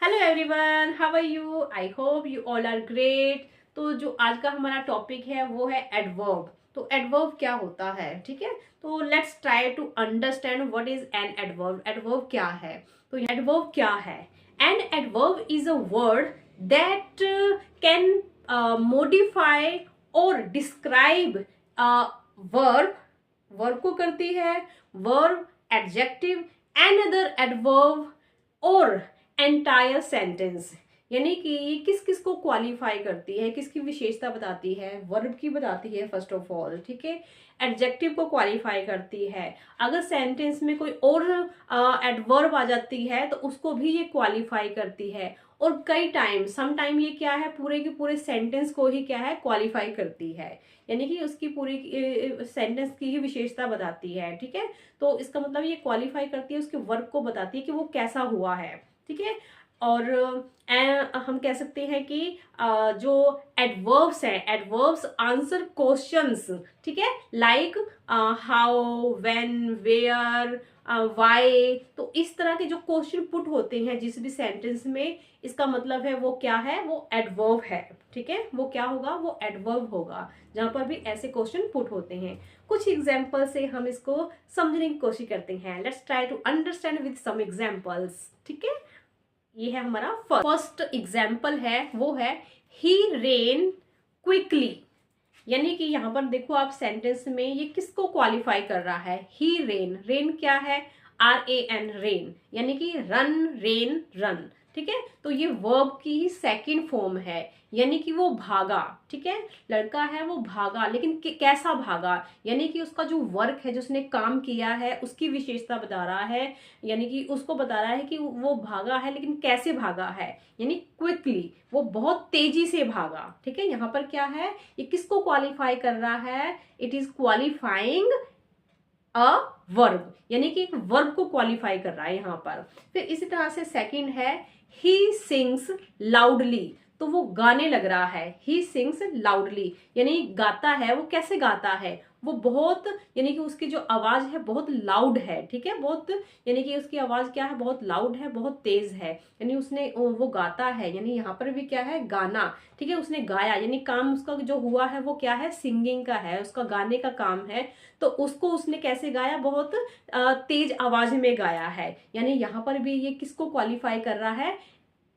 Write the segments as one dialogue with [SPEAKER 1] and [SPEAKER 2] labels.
[SPEAKER 1] Hello everyone, how are you? I hope you all are great. तो जो आज का हमारा टॉपिक है वो है एडवर्ब। तो एडवर्ब क्या होता है, ठीक है। तो let's try to understand what is an adverb. Adverb क्या है? तो एडवर्ब क्या है? An adverb is a word that can modify और डिस्क्राइब वर्ब। वर्ब को करती है, verb, adjective, an other adverb और एंटायर सेंटेंस। यानी कि ये किस किस को क्वालिफाई करती है, किसकी विशेषता बताती है? वर्ब की बताती है फर्स्ट ऑफ ऑल, ठीक है। एडजेक्टिव को क्वालिफाई करती है। अगर सेंटेंस में कोई और एडवर्ब आ जाती है तो उसको भी ये क्वालिफाई करती है। और कई टाइम सम टाइम ये क्या है, पूरे के पूरे सेंटेंस को ही क्या है, क्वालिफाई करती है। यानी कि उसकी पूरी सेंटेंस की ही विशेषता बताती है, ठीक है। तो इसका मतलब ये क्वालिफाई करती है, उसके वर्ब को बताती है कि वो कैसा हुआ है, ठीक है। और हम कह सकते हैं कि जो एडवर्ब्स हैं, एडवर्ब्स आंसर क्वेश्चंस, ठीक है। Like how, when, where, why. तो इस तरह के जो क्वेश्चन पुट होते हैं जिस भी सेंटेंस में, इसका मतलब है वो क्या है, वो एडवर्ब है, ठीक है। वो क्या होगा, वो एडवर्ब होगा जहां पर भी ऐसे क्वेश्चन पुट होते हैं। कुछ एग्जाम्पल से हम इसको समझने की कोशिश करते हैं। Let's try to understand with some examples, ठीक है। ये है हमारा फर्स्ट एग्जाम्पल है, वो है ही रेन क्विकली। यानी कि यहाँ पर देखो आप सेंटेंस में ये किसको क्वालिफाई कर रहा है? ही रेन। रेन क्या है? RAN, rain. यानी कि रन, रेन, रन, ठीक है। तो ये वर्ब की सेकंड फॉर्म है, यानी कि वो भागा, ठीक है। लड़का है वो भागा, लेकिन कैसा भागा? यानी कि उसका जो वर्क है, जो उसने काम किया है, उसकी विशेषता बता रहा है। यानी कि उसको बता रहा है कि वो भागा है, लेकिन कैसे भागा है? यानी क्विकली, वो बहुत तेजी से भागा, ठीक है। यहाँ पर क्या है, ये किसको क्वालिफाई कर रहा है? It is qualifying a verb, यानी कि एक वर्ब को क्वालिफाई कर रहा है यहाँ पर। फिर इसी तरह से सेकंड है ही सिंग्स लाउडली। तो वो गाने लग रहा है, ही सिंग्स लाउडली, यानी गाता है। वो कैसे गाता है? वो बहुत, यानी कि उसकी जो आवाज है बहुत लाउड है, ठीक है। बहुत, यानी कि उसकी आवाज क्या है, बहुत लाउड है, बहुत तेज है। यानी उसने वो गाता है, यानी यहाँ पर भी क्या है, गाना, ठीक है। उसने गाया, यानी काम उसका जो हुआ है वो क्या है, सिंगिंग का है, उसका गाने का काम है। तो उसको उसने कैसे गाया? बहुत तेज आवाज में गाया है। यानी यहाँ पर भी ये किसको क्वालिफाई कर रहा है?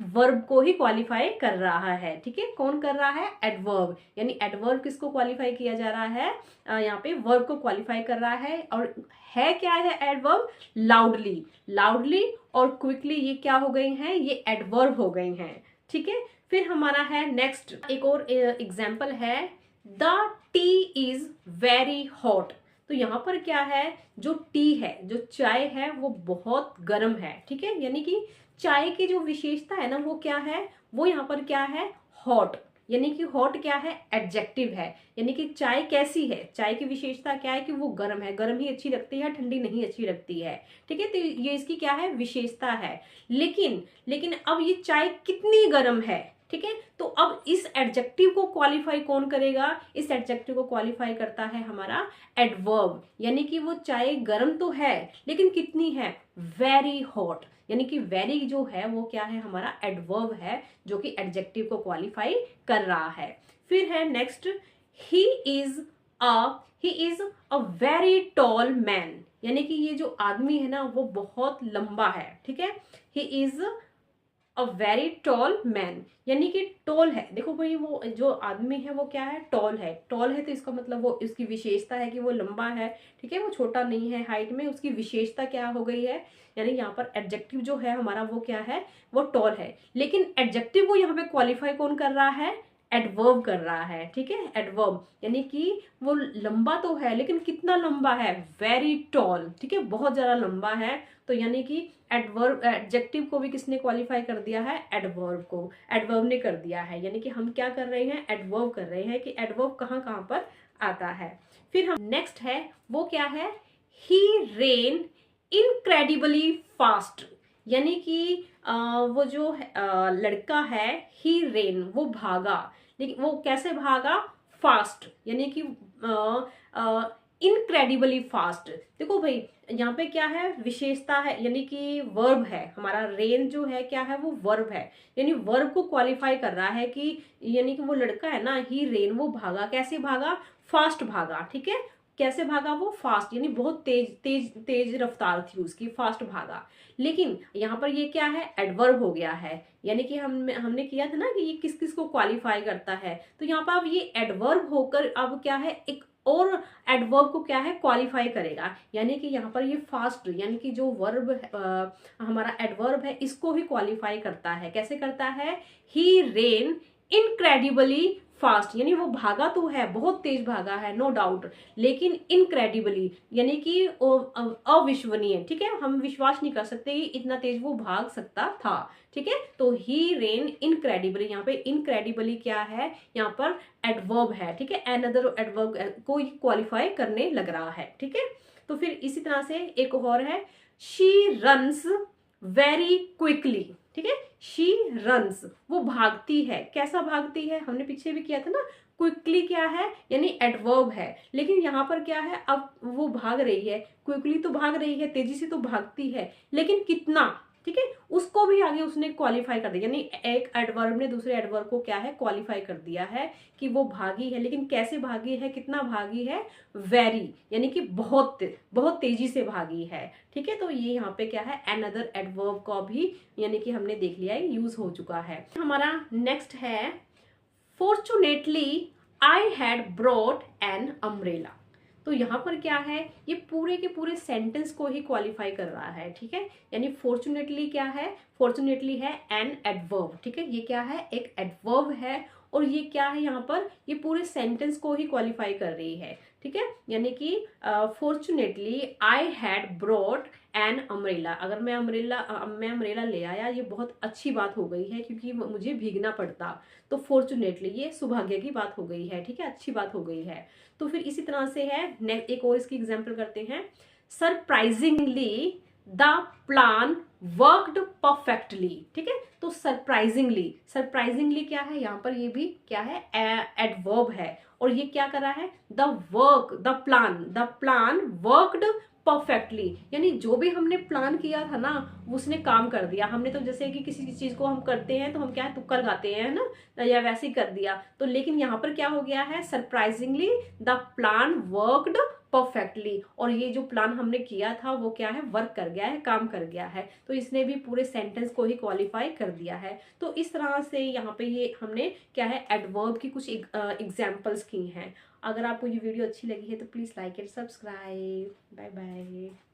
[SPEAKER 1] वर्ब को ही क्वालिफाई कर रहा है, ठीक है। कौन कर रहा है? एडवर्ब। यानी एडवर्ब किसको क्वालिफाई किया जा रहा है? यहाँ पे वर्ब को क्वालिफाई कर रहा है। और है क्या है एडवर्ब? लाउडली। लाउडली और क्विकली ये क्या हो गई हैं? ये एडवर्ब हो गई हैं, ठीक है। फिर हमारा है नेक्स्ट, एक और एग्जाम्पल है, the T is very hot. तो यहाँ पर क्या है, जो टी है, जो चाय है, वो बहुत गर्म है, ठीक है। यानी कि चाय की जो विशेषता है ना, वो क्या है, वो यहाँ पर क्या है, हॉट। यानी कि हॉट क्या है, एडजेक्टिव है। यानी कि चाय कैसी है, चाय की विशेषता क्या है कि वो गर्म है। गर्म ही अच्छी लगती है, ठंडी नहीं अच्छी लगती है, ठीक है। तो ये इसकी क्या है, विशेषता है। लेकिन लेकिन अब ये चाय कितनी गर्म है, ठीक है। तो अब इस एडजेक्टिव को क्वालिफाई कौन करेगा? इस एडजेक्टिव को क्वालिफाई करता है हमारा एडवर्ब। यानी कि वो चाय गर्म तो है, लेकिन कितनी है, वेरी हॉट। यानी कि वेरी जो है वो क्या है, हमारा एडवर्ब है, जो कि एडजेक्टिव को क्वालिफाई कर रहा है। फिर है next, he is a he is a very tall man. यानी कि ये जो आदमी है ना, वो बहुत लंबा है, ठीक है। He is a very tall man, यानी कि टॉल है। देखो भाई, वो जो आदमी है वो क्या है, टॉल है। टॉल है तो इसका मतलब वो, इसकी विशेषता है कि वो लंबा है, ठीक है। वो छोटा नहीं है हाइट में, उसकी विशेषता क्या हो गई है? यानी यहाँ पर एडजेक्टिव जो है हमारा, वो क्या है, वो टॉल है। लेकिन एडजेक्टिव को यहाँ पे क्वालिफाई कौन कर रहा है? एडवर्ब कर रहा है, ठीक है। एडवर्ब, यानी कि वो लंबा तो है, लेकिन कितना लंबा है, वेरी टॉल, ठीक है, बहुत ज्यादा लंबा है। तो यानी कि एडवर्ब, एडजेक्टिव को भी किसने क्वालिफाई कर दिया है? एडवर्ब को, एडवर्ब ने कर दिया है। यानी कि हम क्या कर रहे हैं, एडवर्ब कर रहे हैं कि एडवर्ब कहाँ कहाँ पर आता है। फिर हम नेक्स्ट है, वो क्या है, ही रेन इनक्रेडिबली फास्ट। यानी कि वो जो लड़का है, ही रेन, वो भागा, लेकिन वो कैसे भागा? फास्ट। यानी कि इनक्रेडिबली फास्ट। देखो भाई यहाँ पे क्या है, विशेषता है, यानी कि वर्ब है हमारा। रेन जो है क्या है, वो वर्ब है, यानी वर्ब को क्वालिफाई कर रहा है कि यानी कि वो लड़का है ना, ही रेन, वो भागा, कैसे भागा, फास्ट भागा। ठीक है, कैसे भागा, वो फास्ट, यानी बहुत तेज तेज तेज रफ्तार थी उसकी, फास्ट भागा। लेकिन यहाँ पर ये क्या है, एडवर्ब हो गया है, यानी कि हमने किया था ना कि ये किस किस को क्वालिफाई करता है, तो यहाँ पर अब ये एडवर्ब होकर अब क्या है, एक और एडवर्ब को क्या है, क्वालिफाई करेगा। यानी कि यहाँ पर ये फास्ट, यानी कि जो वर्ब हमारा एडवर्ब है, इसको ही क्वालिफाई करता है। कैसे करता है, ही रेन इनक्रेडिबली फास्ट, यानी वो भागा तो है, बहुत तेज भागा है, नो डाउट, लेकिन इनक्रेडिबली यानी कि अविश्वनीय। ठीक है, हम विश्वास नहीं कर सकते कि इतना तेज वो भाग सकता था। ठीक है, तो ही रेन इनक्रेडिबली, यहाँ पे इनक्रेडिबली क्या है, यहाँ पर एडवर्ब है। ठीक है, अनदर एडवर्ब को क्वालिफाई करने लग रहा है। ठीक है, तो फिर इसी तरह से एक और है, शी रन्स वेरी क्विकली। ठीक है, शी रन्स, वो भागती है, कैसा भागती है, हमने पीछे भी किया था ना, क्विकली क्या है, यानी एडवर्ब है, लेकिन यहाँ पर क्या है, अब वो भाग रही है, क्विकली तो भाग रही है, तेजी से तो भागती है, लेकिन कितना। ठीक है, उसको भी आगे उसने क्वालिफाई कर दिया, यानी एक एडवर्ब ने दूसरे एडवर्ब को क्या है, क्वालिफाई कर दिया है कि वो भागी है, लेकिन कैसे भागी है, कितना भागी है, वेरी, यानी कि बहुत बहुत तेजी से भागी है। ठीक है, तो ये यहाँ पे क्या है, अनदर एडवर्ब का भी यानी कि हमने देख लिया है, यूज हो चुका है। हमारा नेक्स्ट है, fortunately I had brought an umbrella. तो यहाँ पर क्या है, ये पूरे के पूरे सेंटेंस को ही क्वालिफाई कर रहा है। ठीक है, यानी फॉर्चुनेटली क्या है, फॉर्चुनेटली है एन एडवर्ब। ठीक है, ये क्या है, एक एडवर्ब है, और ये क्या है, यहाँ पर ये पूरे सेंटेंस को ही क्वालिफाई कर रही है। ठीक है, यानी कि fortunately I had brought an umbrella, अगर मैं अम्ब्रेला ले आया, ये बहुत अच्छी बात हो गई है, क्योंकि मुझे भीगना पड़ता, तो फॉर्चुनेटली ये सौभाग्य की बात हो गई है। ठीक है, अच्छी बात हो गई है। तो फिर इसी तरह से है, एक और इसकी एग्जांपल करते हैं, surprisingly the plan worked perfectly. ठीक है, तो सरप्राइजिंगली, सरप्राइजिंगली क्या है, यहाँ पर ये भी क्या है, एडवर्ब है, और ये क्या कर रहा है, द प्लान वर्कड परफेक्टली, यानी जो भी हमने प्लान किया था ना, उसने काम कर दिया। हमने तो जैसे कि किसी चीज को हम करते हैं तो हम क्या है, तुक्का लगाते हैं ना, या वैसे ही कर दिया, तो लेकिन यहाँ पर क्या हो गया है, surprisingly the plan worked perfectly, और ये जो प्लान हमने किया था वो क्या है, वर्क कर गया है, काम कर गया है, तो इसने भी पूरे सेंटेंस को ही क्वालिफाई कर दिया है। तो इस तरह से यहाँ पे ये हमने क्या है, एडवर्ब की कुछ एग्जाम्पल्स की हैं। अगर आपको ये वीडियो अच्छी लगी है तो please like and subscribe. Bye bye.